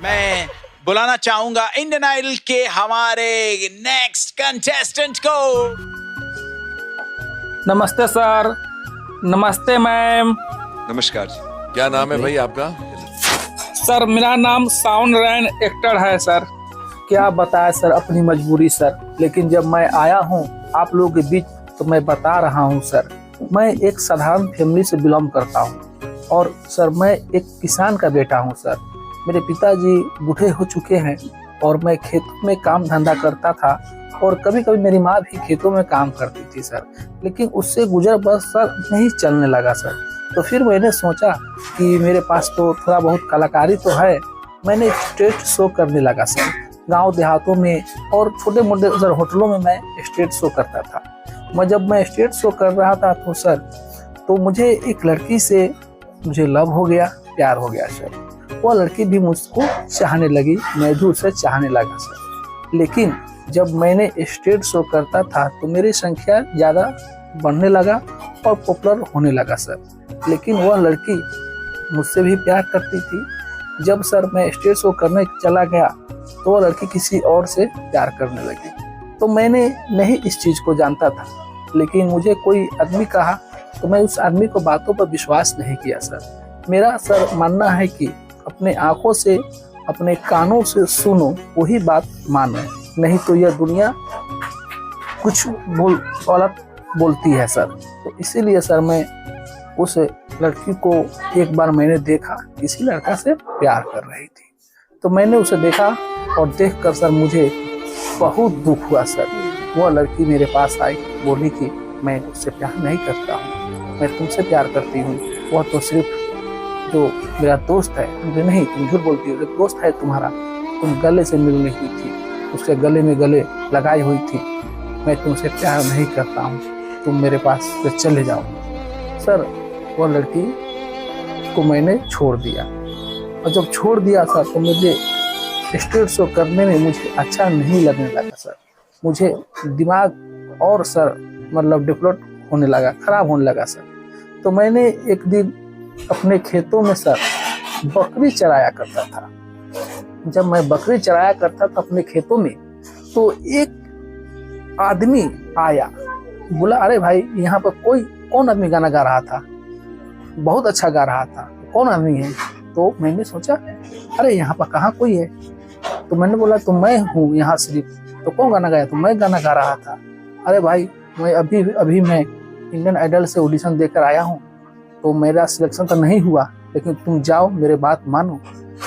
मैं बुलाना चाहूंगा इंडियन आइडल के हमारे नेक्स्ट कंटेस्टेंट को। नमस्ते सर। नमस्ते मैम। नमस्कार जी, क्या नाम है भाई आपका? सर मेरा नाम साउंड रैन एक्टर है सर। क्या बताएं सर अपनी मजबूरी सर, लेकिन जब मैं आया हूँ आप लोगों के बीच तो मैं बता रहा हूँ सर, मैं एक साधारण फैमिली से बिलोंग करता हूँ और सर मैं एक किसान का बेटा हूँ सर। मेरे पिताजी बूढ़े हो चुके हैं और मैं खेतों में काम धंधा करता था और कभी कभी मेरी माँ भी खेतों में काम करती थी सर, लेकिन उससे गुजर बस सर नहीं चलने लगा सर। तो फिर मैंने सोचा कि मेरे पास तो थोड़ा बहुत कलाकारी तो है, मैंने स्टेज शो करने लगा सर। गांव देहातों में और छोटे मोटे सर होटलों में मैं स्टेज शो करता था। जब मैं स्टेज शो कर रहा था तो सर तो मुझे एक लड़की से मुझे लव हो गया, प्यार हो गया सर। वो लड़की भी मुझको चाहने लगी, मैं भी उसे चाहने लगा सर। लेकिन जब मैंने स्टेज शो करता था तो मेरी संख्या ज़्यादा बढ़ने लगा और पॉपुलर होने लगा सर। लेकिन वह लड़की मुझसे भी प्यार करती थी। जब सर मैं स्टेज शो करने चला गया तो वह लड़की किसी और से प्यार करने लगी। तो मैंने नहीं इस चीज़ को जानता था, लेकिन मुझे कोई आदमी कहा तो मैं उस आदमी को बातों पर विश्वास नहीं किया सर। मेरा सर मानना है कि अपने आँखों से अपने कानों से सुनो वही बात मानो, नहीं तो यह दुनिया कुछ गलत बोलती है सर। तो इसीलिए सर मैं उस लड़की को एक बार मैंने देखा, किसी लड़का से प्यार कर रही थी, तो मैंने उसे देखा और देखकर सर मुझे बहुत दुख हुआ सर। वह लड़की मेरे पास आई, बोली कि मैं उससे प्यार नहीं करता हूँ, मैं तुमसे प्यार करती हूँ। वह तो सिर्फ जो मेरा दोस्त है। मुझे नहीं, तुम झूठ बोलती हो, जो दोस्त है तुम्हारा, तुम गले से मिलने हुई थी, उसके गले में गले लगाई हुई थी। मैं तुमसे प्यार नहीं करता हूँ, तुम मेरे पास से चले जाओ। सर वह लड़की को मैंने छोड़ दिया और जब छोड़ दिया सर तो मुझे स्टेज शो करने में मुझे अच्छा नहीं लगने लगा सर। मुझे दिमाग और सर मतलब डेवलप होने लगा, खराब होने लगा सर। तो मैंने एक दिन अपने खेतों में सर बकरी चराया करता था। जब मैं बकरी चराया करता था अपने खेतों में तो एक आदमी आया, बोला अरे भाई यहाँ पर कौन आदमी गाना गा रहा था, बहुत अच्छा गा रहा था, कौन आदमी है? तो मैंने सोचा अरे यहाँ पर कहाँ कोई है। तो मैंने बोला तो मैं हूँ यहाँ सिर्फ। तो कौन गाना गाया? तो मैं गाना गा रहा था। अरे भाई मैं अभी मैं इंडियन आइडल से ऑडिशन देकर आया हूँ, तो मेरा सिलेक्शन तो नहीं हुआ, लेकिन तुम जाओ, मेरे बात मानो,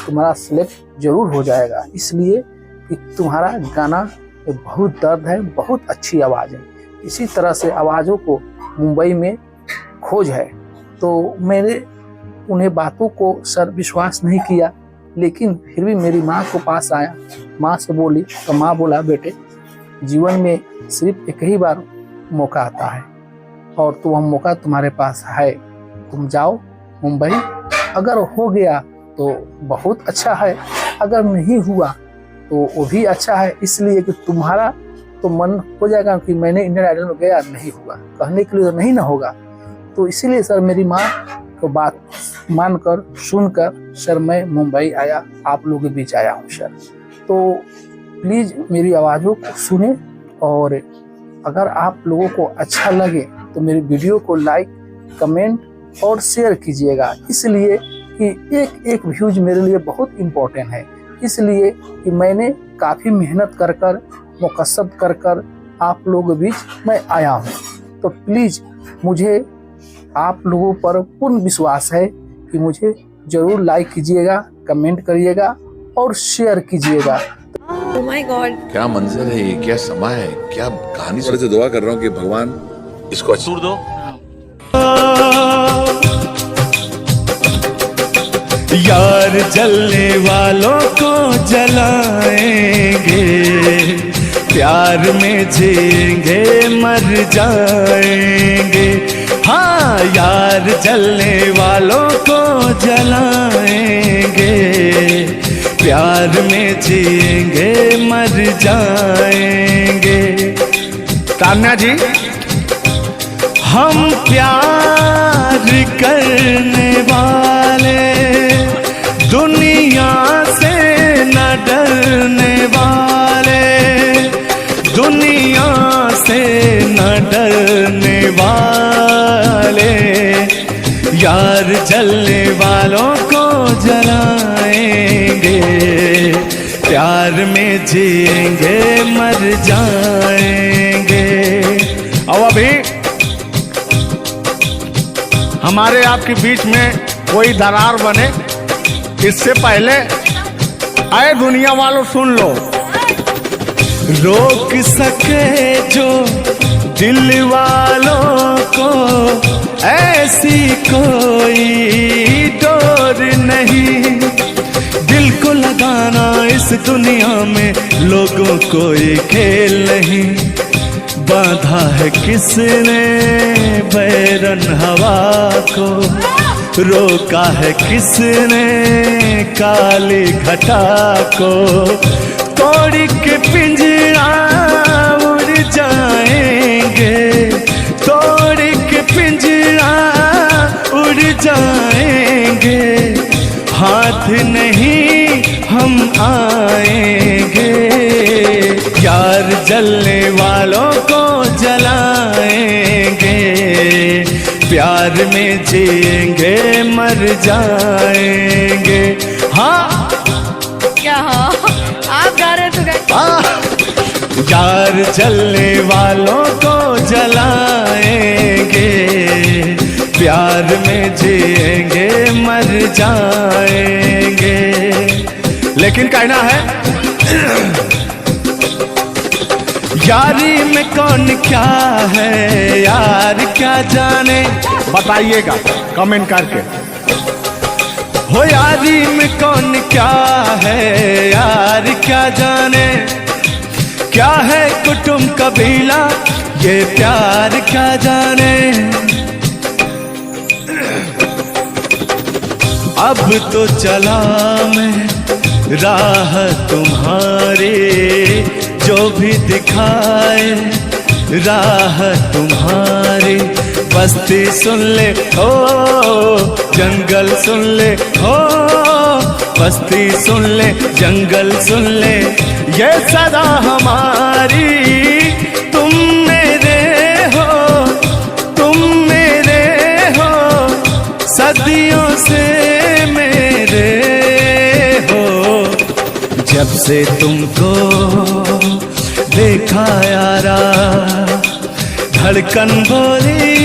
तुम्हारा सिलेक्ट जरूर हो जाएगा, इसलिए कि तुम्हारा गाना में बहुत दर्द है, बहुत अच्छी आवाज़ है। इसी तरह से आवाज़ों को मुंबई में खोज है। तो मैंने उन्हें बातों को सर विश्वास नहीं किया, लेकिन फिर भी मेरी माँ को पास आया, माँ से बोली तो माँ बोला बेटे जीवन में सिर्फ एक ही बार मौका आता है और तो वह मौका तुम्हारे पास है, तुम जाओ मुंबई, अगर हो गया तो बहुत अच्छा है, अगर नहीं हुआ तो वो भी अच्छा है, इसलिए कि तुम्हारा तो मन हो जाएगा कि मैंने इंडियन आइडल में गया, नहीं हुआ, कहने के लिए तो नहीं ना होगा। तो इसीलिए सर मेरी माँ को बात मानकर सुनकर सर मैं मुंबई आया, आप लोगों के बीच आया हूँ सर। तो प्लीज़ मेरी आवाज़ों को सुने और अगर आप लोगों को अच्छा लगे तो मेरी वीडियो को लाइक, कमेंट और शेयर कीजिएगा, इसलिए कि एक व्यूज मेरे लिए बहुत इम्पोर्टेंट है। इसलिए कि मैंने काफ़ी मेहनत कर मुकस्सद कर आप लोगों के बीच मैं आया हूँ। तो प्लीज़ मुझे आप लोगों पर पूर्ण विश्वास है कि मुझे ज़रूर लाइक कीजिएगा, कमेंट करिएगा और शेयर कीजिएगा। Oh my God! क्या मंजर है ये, क्या समा है, क्या कहानी। से दुआ कर रहा हूँ कि भगवान इसको अच्छा दो। यार जलने वालों को जलाएंगे, प्यार में जिएंगे मर जाएंगे। हाँ यार जलने वालों को जलाएंगे, प्यार में जिएंगे मर जाएंगे। तान्या जी, हम प्यार करने वाले दुनिया से डरने वाले, दुनिया से न डरने वाले, यार जलने वालों को जलाएंगे, प्यार में जिएंगे मर जाएंगे। और अभी हमारे आपके बीच में कोई दरार बने इससे पहले आए दुनिया वालों सुन लो। रोक सके जो दिल वालों को ऐसी कोई डोर नहीं, दिल को लगाना इस दुनिया में लोगों को ये खेल नहीं, बांधा है किसने बैरन हवा को, रोका है किसने काली घटा को, तोड़ के पिंजरा उड़ जाएंगे, तोड़ के पिंजरा उड़ जाएंगे, हाथ नहीं हम आएंगे, यार जलने वालों को जलाएंगे, प्यार में जिएंगे मर जाएंगे। हाँ क्या हाँ आप गा रहे तो यार जलने वालों को जलाएंगे, प्यार में जिएंगे मर जाएंगे। लेकिन कहना है यारी में कौन क्या है यार क्या जाने, बताइएगा कमेंट करके। हो यारी में कौन क्या है यार क्या जाने, क्या है कुटुंब कबीला ये प्यार क्या जाने। अब तो चला मैं राह तुम्हारी, जो भी दिखाए राह तुम्हारी, बस्ती सुन ले हो जंगल सुन ले हो, बस्ती सुन ले जंगल सुन ले, ये सदा हमारी, तुम मेरे हो तुम मेरे हो, सदियों से मेरे हो, जब से तुमको देखा यारा, धड़कन बोली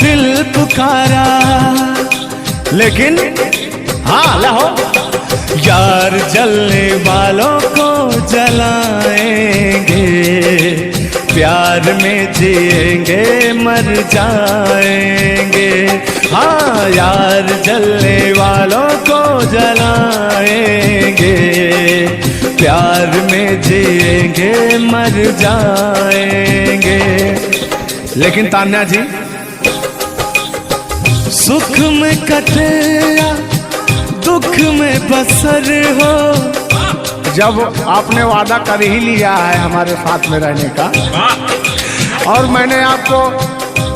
दिल पुकारा, लेकिन हाँ लहो यार जलने वालों को जलाएंगे, प्यार में जिएंगे मर जाएंगे। हाँ यार जलने वालों को जलाएंगे, प्यार में जिएंगे मर जाएंगे। लेकिन तान्या जी सुख में कटे या दुख में बसर हो, जब आपने वादा कर ही लिया है हमारे साथ में रहने का, और मैंने आपको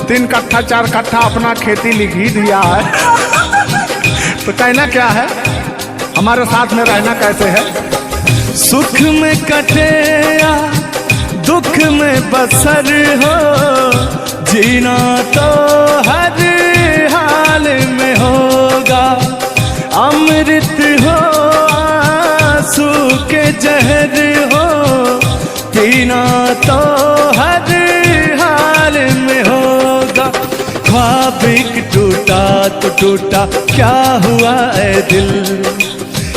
3 कट्ठा 4 कट्ठा अपना खेती लिख ही दिया है, तो कहना क्या है हमारे साथ में रहना कैसे है। सुख में कटे या दुख में बसर हो, जीना तो हर हाल में होगा, अमृत हो आंसू के जहर हो, पीना तो हर हाल में होगा। ख्वाब एक टूटा तो टूटा क्या हुआ ऐ दिल,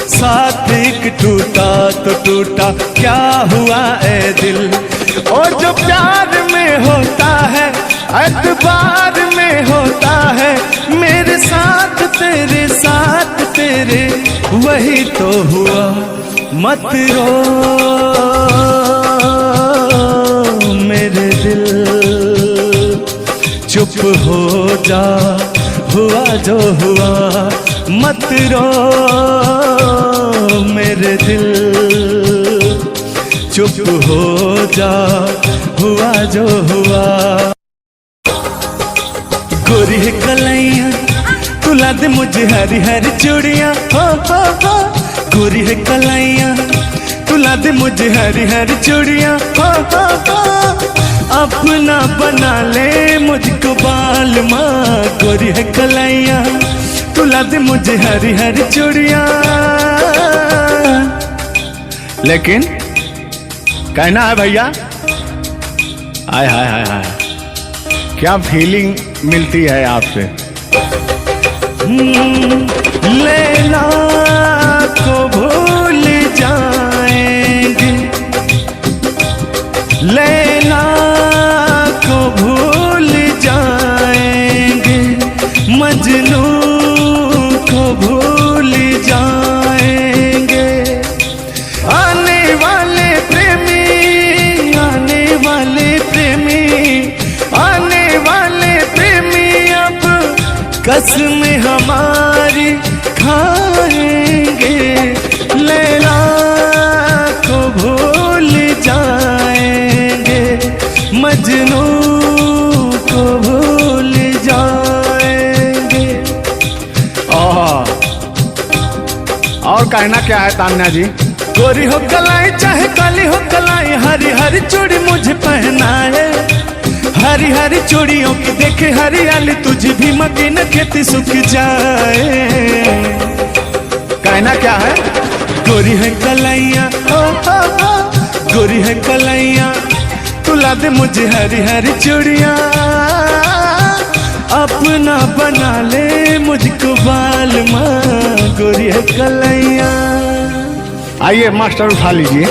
साथ एक टूटा तो टूटा क्या हुआ ऐ दिल। और जो प्यार में होता है एतबार में होता है, मेरे साथ तेरे वही तो हुआ। मत रो मेरे दिल, चुप हो जा हुआ जो हुआ, मत रो मेरे दिल, चुप हो जा हुआ जो हुआ। गोरी कलैया तुला दे मुझे हरी हरी चूड़ियाँ, हो गोरी है कलाइयाँ, तुला दे मुझे हरी हरी चूड़ियाँ, हो अपना बना ले मुझको बाल माँ, गोरी है कलाइयाँ, तुला दे मुझे हरी हरी चूड़ियाँ। लेकिन कहना है भैया, हाय हाय हाय हाय, क्या फीलिंग मिलती है आपसे। लैला को भूल जाएंगे, लैला को भूल जाएंगे, मजनू को भूल जाएंगे। आने वाले प्रेमी, आने वाले प्रेमी, आने वाले प्रेमी अब कसम हमारी खाएंगे। लैला को भूल जाएंगे, मजनू को भूल जाएंगे। और कहना क्या है तान्या जी। गोरी हो कलाई चाहे काली हो कलाई, हरी हरी चूड़ी मुझे पहनाए, हरी हरी चूड़ियों की देखे हरियाली, तुझे भी मकीन खेती सूख जाए। कहना क्या है। गोरी है कलाइयाँ, गोरी है कलाइयाँ, तुला दे मुझे हरी हरी चूड़ियाँ, अपना बना ले मुझको बाल माँ, गोरी है कलाइयाँ। आइए मास्टर उठा लीजिए।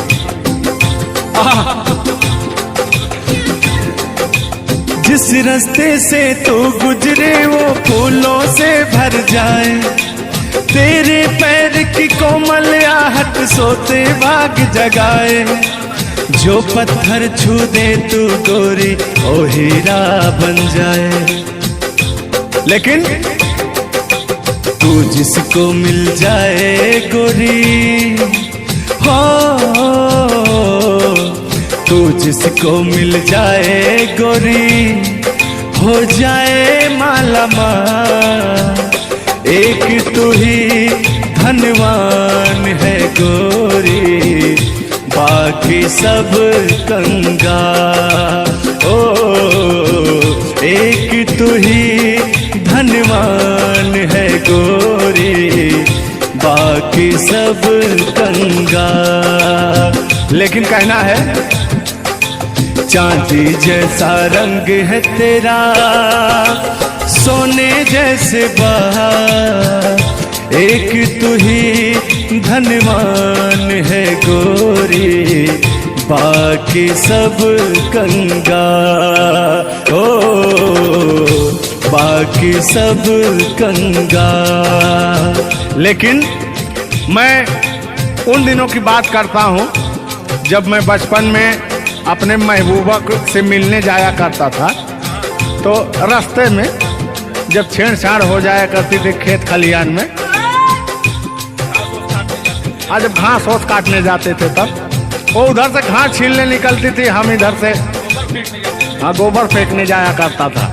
जिस रास्ते से तू गुजरे वो फूलों से भर जाए, तेरे पैर की कोमल आहट सोते भाग जगाए। जो पत्थर छू दे तू गोरी ओ हीरा बन जाए। लेकिन तू जिसको मिल जाए गोरी, हो तू जिसको मिल जाए गोरी, हो जाए माला माँ। एक तू ही धनवान है गोरी, बाकी सब कंगाल। ओ एक तू ही धनवान है गोरी, बाकी सब कंगाल। लेकिन कहना है। चांदी जैसा रंग है तेरा, सोने जैसे बहार, एक तू ही धनवान है गोरी, बाकी सब कंगाल। ओ बाकी सब कंगाल। लेकिन मैं उन दिनों की बात करता हूँ जब मैं बचपन में अपने महबूबा से मिलने जाया करता था, तो रास्ते में जब छेड़छाड़ हो जाया करती थी खेत खलियान में, आज जब घास ओस काटने जाते थे तब वो उधर से घास छीलने निकलती थी, हम इधर से गोबर फेंकने जाया करता था।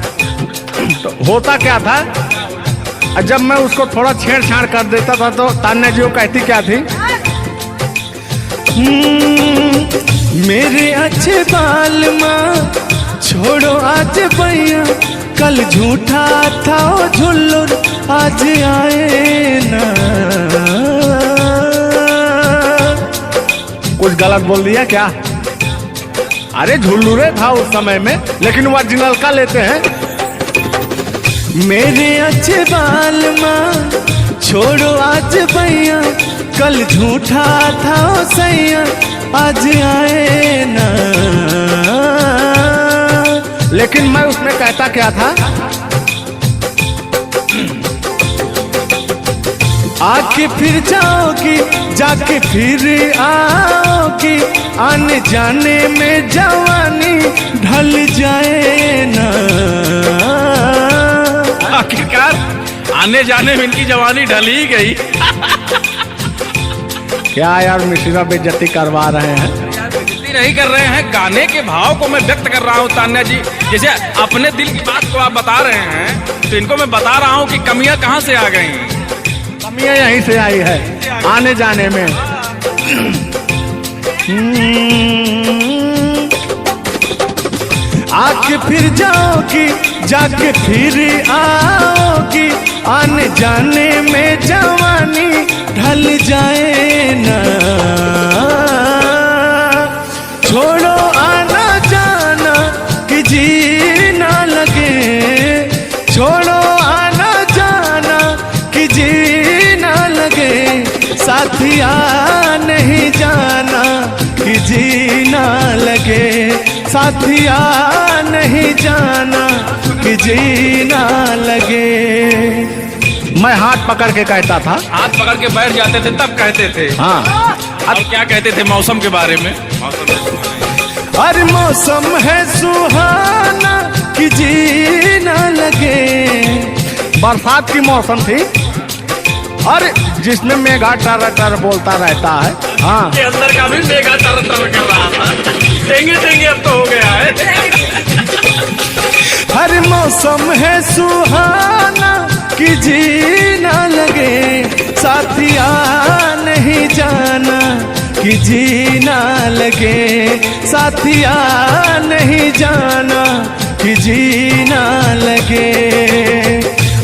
तो होता क्या था, जब मैं उसको थोड़ा छेड़छाड़ कर देता था तो तान्या जी वो कहती क्या थी। मेरे अच्छे बाल माँ छोड़ो आज भैया, कल झूठा था ओ झुल्लुर आज आए ना। कुछ गलत बोल दिया क्या? अरे झुल्लुरे था उस समय में, लेकिन ओरिजिनल का लेते हैं। मेरे अच्छे बाल माँ छोड़ो आज भैया, कल झूठा था ओ सैया आज आए ना। लेकिन मैं उसमें कहता क्या था, आके फिर जाओगी जाके फिर आओगी, आने जाने में जवानी ढल जाए ना। आखिरकार आने जाने में इनकी जवानी ढल ही गई। क्या यार मिश्रा बेइज्जती करवा रहे हैं? बेइज्जती नहीं कर रहे हैं, गाने के भाव को मैं व्यक्त कर रहा हूँ तान्या जी। जैसे अपने दिल की बात को आप बता रहे हैं तो इनको मैं बता रहा हूँ कि कमियां कहाँ से आ गई। कमियां यहीं से आई है आने जाने में। आके फिर जाओगी, जाके फिर आओगी, आने जाने में जवानी ढल जाए ना। छोड़ो आना जाना कि जी ना लगे, छोड़ो आना जाना कि जी ना लगे, साथिया नहीं जाना कि जी ना लगे, साथिया नहीं जाना कि जी ना लगे। मैं हाथ पकड़ के कहता था, हाथ पकड़ के बैठ जाते थे तब कहते थे। हाँ अब क्या कहते थे मौसम के बारे में? अरे मौसम है सुहाना कि जी ना लगे। बरसात की मौसम थी, अरे जिसमें मेघा टर टर बोलता रहता है। हाँ के अंदर का भी मेघा तर तर कर रहा था। देंगे देंगे अब तो हो गया है। हर मौसम है सुहाना कि जी ना लगे, साथिया नहीं जाना कि जी ना लगे, साथिया नहीं जाना कि जी ना लगे।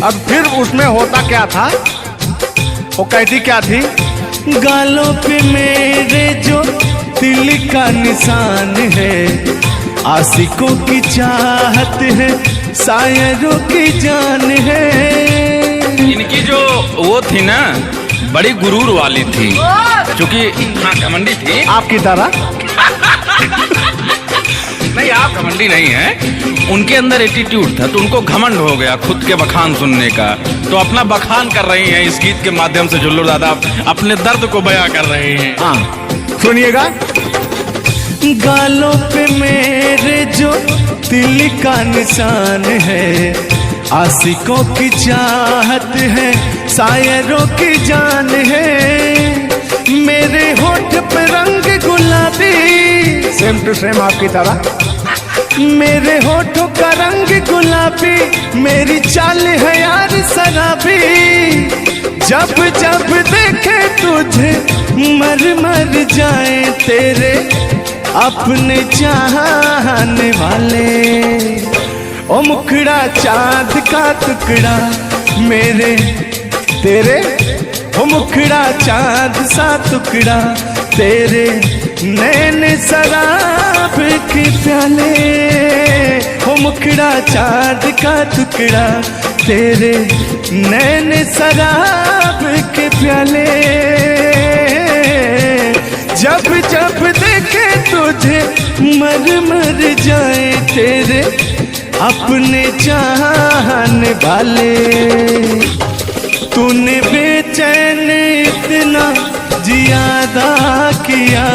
अब फिर उसमें होता क्या था, वो कहती क्या थी, गालों पे मेरे जो दिल का निशान है, आशिकों की चाहत है, शायरों की जान है। इनकी जो वो थी ना बड़ी गुरूर वाली थी, क्योंकि हाँ घमंडी थी आपकी तरह। नहीं आप घमंडी नहीं है, उनके अंदर एटीट्यूड था तो उनको घमंड हो गया खुद के बखान सुनने का। तो अपना बखान कर रही हैं इस गीत के माध्यम से। जुल्लू दादा अपने दर्द को बयां कर रहे हैं। हाँ सुनिएगा। गालों पे मेरे जो दिल का निशान है, आशिकों की चाहत है, शायरों की जान है। मेरे होठ पे रंग गुलाबी, सेम टू सेम आपकी तरह। मेरे होठों का रंग गुलाबी, मेरी चाल है यार शराबी। जब जब देखे तुझे मर मर जाए तेरे अपने चाहने वाले। ओ मुखड़ा चांद का टुकड़ा मेरे तेरे, ओ मुखड़ा चांद सा टुकड़ा तेरे, नैन शराब के प्याले। ओ मुखड़ा चांद का टुकड़ा तेरे, नैन शराब के प्याले। जब जब देखे तुझे मर मर जाए तेरे अपने चाहने वाले। तूने बेचैन इतना जियादा किया,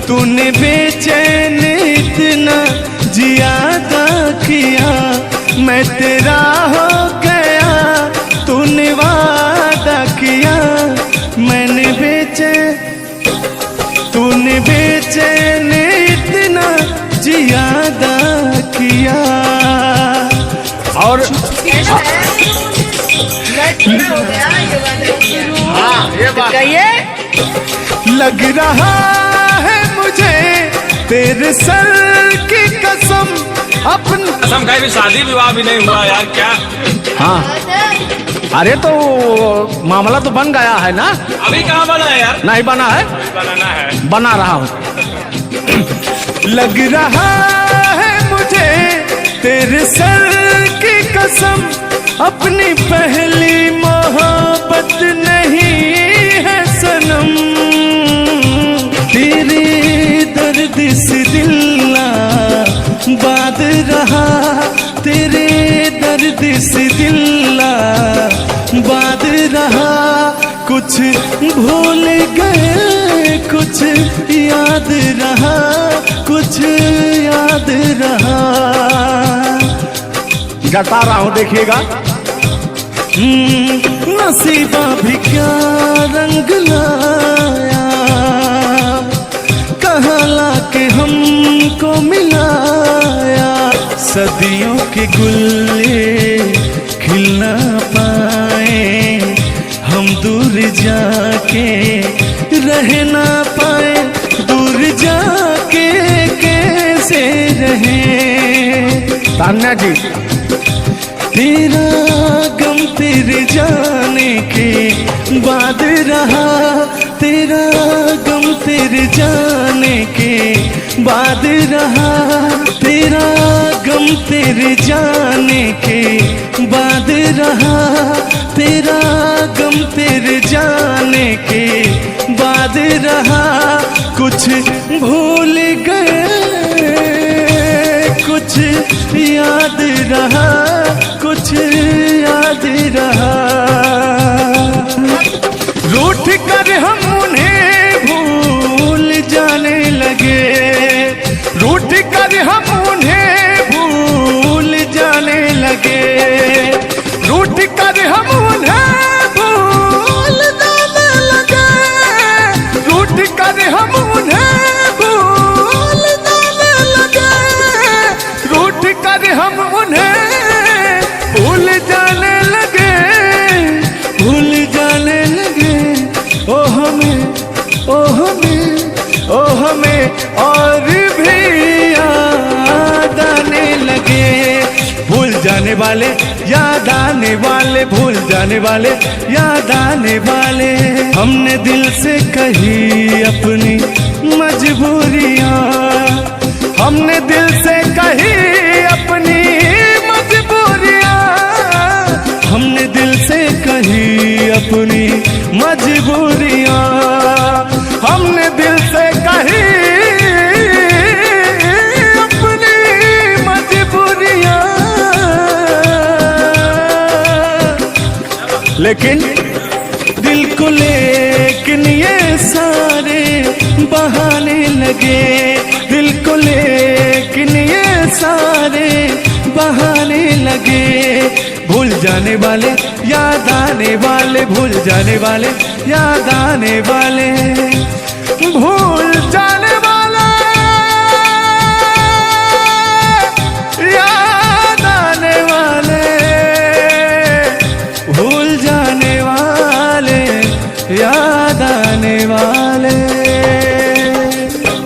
तूने बेचैन इतना जियादा किया, मैं तेरा हो गया तूने वादा किया। मैंने तूने बेचैन इतना जियादा किया। और हाँ ये बात लग रहा है मुझे तेरे सर की कसम, अपनी कसम खाई भी शादी विवाह भी नहीं हुआ यार क्या? हाँ अरे तो मामला तो बन गया है ना। अभी कहाँ बना है यार? नहीं बना है, बनाना है, बना रहा हूँ। लग रहा है मुझे तेरे सर की कसम, अपनी पहली मोहब्बत नहीं है सनम। तेरे दर्द से दिल बात रहा, तेरे दर्द से दिल बात रहा। कुछ भूल गए कुछ याद रहा, कुछ याद रहा। जता रहा हूँ देखिएगा। नसीबा भी क्या रंग लाया, कहाँ लाके हमको मिलाया। सदियों के गुल्ले हिल ना पाए, हम दूर जाके रह ना पाए, दूर जाके कैसे रहें। तान्या जी, तेरा गम तेरे जाने के बाद रहा, तेरा गम तेरे जाने के बाद रहा, तेरा गम तेरे जाने के बाद रहा, तेरा गम तेरे जाने के बाद रहा। कुछ भूल गए, कुछ याद रहा, कुछ याद रहा। रूठ कर हम उन्हें भूल जाने लगे, रूठ कर हम उन्हें भूल जाने लगे, रूठ कर हम उन्हें भूल जाने लगे, रूठ कर हम उन्हें भूल जाने लगे, रूठ कर हम उन्हें भूल जाने लगे, भूल जाने लगे। ओ हमें, ओ हमें, ओ हमें और भी याद आने लगे। भूल जाने वाले, याद आने वाले, भूल जाने वाले, याद आने वाले। हमने दिल से कही अपनी मजबूरियां, हमने दिल से कही अपनी मजबूरियां, हमने दिल से कही अपनी मजबूरियां, हमने दिल से कही अपनी मजबूरियां। लेकिन दिल को लेकिन ये सारे बहाने लगे, दिल को लेकिन ये सारे बहाने लगे। भूल जाने वाले, याद आने वाले, भूल जाने वाले, याद आने वाले। भूल